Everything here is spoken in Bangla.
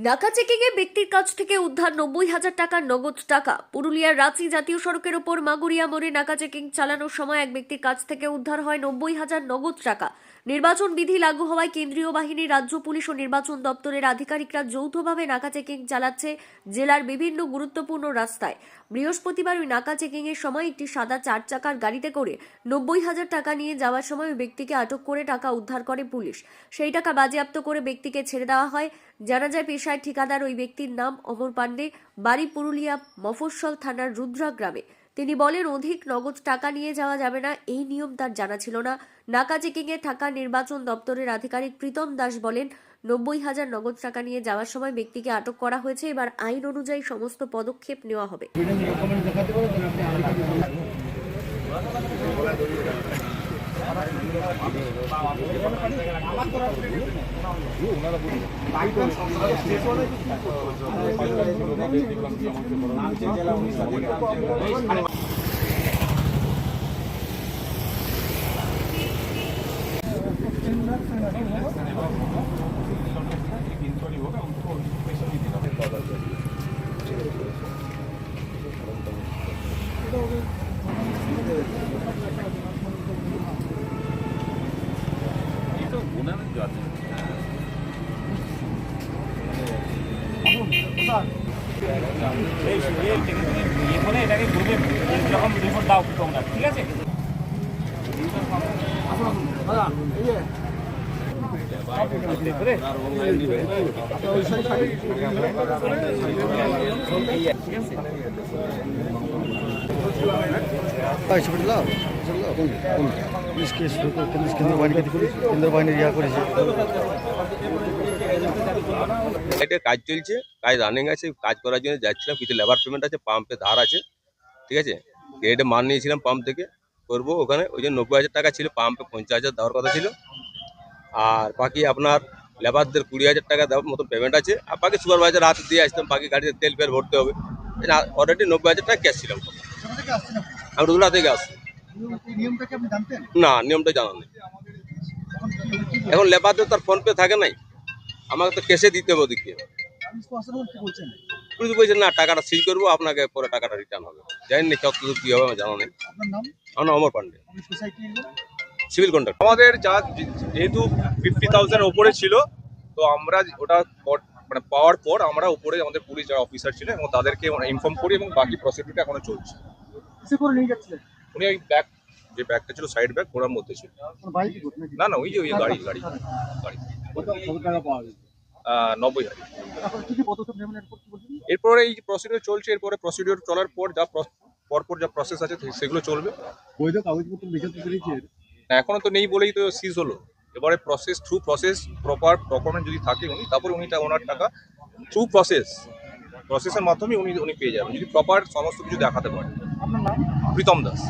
নাকা চেকিংয়ে ব্যক্তির কাছ থেকে উদ্ধার 90,000 টাকার নগদ টাকা। পুরুলিয়ার রাঁচি জাতীয় সড়কের ওপর মাগুরিয়া মোড়ে নাকা চেকিং চালানোর সময় এক ব্যক্তির কাছ থেকে উদ্ধার হয় 90,000 নগদ টাকা। নির্বাচন বিধি লাগু হওয়ায় কেন্দ্রীয় বাহিনী, রাজ্য পুলিশ ও নির্বাচন দপ্তরের আধিকারিকরা যৌথভাবে নাকা চেকিং চালাচ্ছে জেলার বিভিন্ন গুরুত্বপূর্ণ রাস্তায়। বৃহস্পতিবার ওই নাকা চেকিং এর সময় একটি সাদা 4 চাকার গাড়িতে করে 90,000 টাকা নিয়ে যাওয়ার সময় ওই ব্যক্তিকে আটক করে টাকা উদ্ধার করে পুলিশ। সেই টাকা বাজেয়াপ্ত করে ব্যক্তিকে ছেড়ে দেওয়া হয়। জানা যায় পেশায় ঠিকাদার ওই ব্যক্তির নাম অমর পান্ডে, বাড়ি পুরুলিয়া মফস্বল থানার রুদ্রা গ্রামে। তিনি বলেন, অধিক নগদ টাকা নিয়ে যাওয়া যাবে না, এই নিয়ম তার জানা ছিল না। নাকা চেকিংয়ে থাকা নির্বাচন দপ্তরের আধিকারিক প্রীতম দাস বলেন, 90,000 নগদ টাকা নিয়ে যাওয়ার সময় ব্যক্তিকে আটক করা হয়েছে। এবার আইন অনুযায়ী সমস্ত পদক্ষেপ নেওয়া হবে। এটাকে গ্রুপে যখন রিপোর্ট দাও তোমরা, ঠিক আছে? এটা কাজ চলছে, কাজ রানিং আছে, কাজ করার জন্য যাচ্ছিলাম। কিছু লেবার পেমেন্ট আছে, পাম্পে ধার আছে, ঠিক আছে। এটা মান নিয়েছিলাম পাম্প থেকে করবো ওখানে, ওই জন্য 90,000 টাকা ছিল, পাম্পে 50,000 দেওয়ার কথা ছিল। আর বাকি আপনার লেবারদের 20,000 টাকা দেওয়ার মতো পেমেন্ট আছে। আর বাকি সুপারভাইজার হাতে দিয়ে আসতাম, বাকি গাড়িতে তেল ফেল ভরতে হবে। অলরেডি 90,000 টাকা ক্যাশ ছিলাম। আমি রুদুলা থেকে আসছি। না, নিয়মটা জানা নেই। এখন লেবারদের তার ফোন পে থাকে নাই, আমাকে তো ক্যাশে দিতে হবে ওদিকে। পুলিশ বলছে না, টাকাটা সিজ করবো, আপনাকে পরে টাকাটা রিটার্ন হবে। জানি না কতদূর কি হবে, আমার জানা নেই। আমার নাম অমর পান্ডে, সিভিল কন্ট্রাক্ট। আমাদের যা যেহেতু 50,000 ওপরে ছিল, তো আমরা ওটা মানে পাওয়ার পর আমরা উপরে আমাদের পুলিশ যারা অফিসার ছিলেন এবং তাদেরকে ইনফর্ম করি এবং বাকি প্রসিডিউরটা এখনো চলছে। উনি ওই ব্যাগ, যে ব্যাগটা ছিল সাইড ব্যাগ, ওনার মধ্যে ছিল। না না, ওই যে গাড়ি 90,000। এরপরে এই প্রসিডিউর চলছে, এরপরে প্রসিডিউর চলার পর পরপর যা প্রসেস আছে সেগুলো চলবে। বৈধ কাগজপত্র দেখাতে পেরেছে? এখনো তো নেই বলেই তো সিজ হলো। এবারে প্রসেস প্রপার ডকুমেন্ট যদি থাকে তারপরে ওনার টাকা থ্রু প্রসেসের মাধ্যমে উনি পেয়ে যাবেন, যদি প্রপার সমস্ত কিছু দেখাতে পারেন। আপনার নাম? প্রীতম দাস।